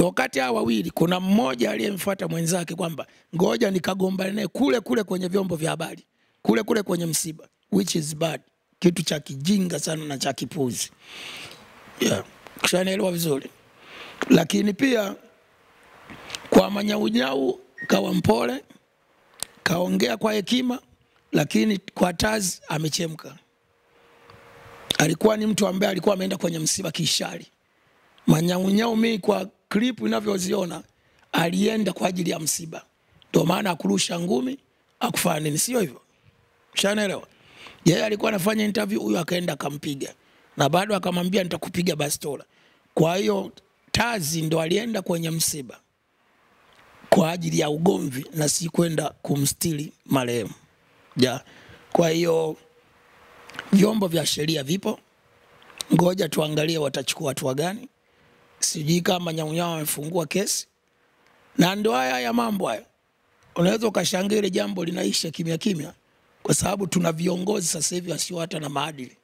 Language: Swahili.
Ndio kati ya wawili kuna mmoja aliyemfuata mwenzake kwamba ngoja nikagombane naye kule kule kwenye vyombo vya habari, kule kule kwenye msiba, which is bad, kitu cha kijinga sana na cha kipuzi. Yeah, kushanaelewa vizuri. Lakini pia kwa manyaunyau kawa mpole, kaongea kwa hekima, lakini kwa Taz amechemka. Alikuwa ni mtu ambaye alikuwa ameenda kwenye msiba kishari. Manyaunyau mimi kwa clip ninavyoziona alienda kwa ajili ya msiba. Ndio maana akurusha ngumi, akufanya nini, sio hivyo? Ushanaelewa? Yeye alikuwa anafanya interview, huyo akaenda akampiga. Na bado akamwambia nitakupiga bastola. Kwa hiyo Taz ndo alienda kwenye msiba kwa ajili ya ugomvi na si kwenda kumstili marehemu. Ja. Kwa hiyo vyombo vya sheria vipo. Ngoja tuangalie watachukua hatua gani. Sijui kama Nyaunyau amefungua kesi. Na ndo haya ya mambo haya. Unaweza ukashangaa ile jambo linaisha kimya kimya kwa sababu tuna viongozi sasa hivi wasio hata na maadili.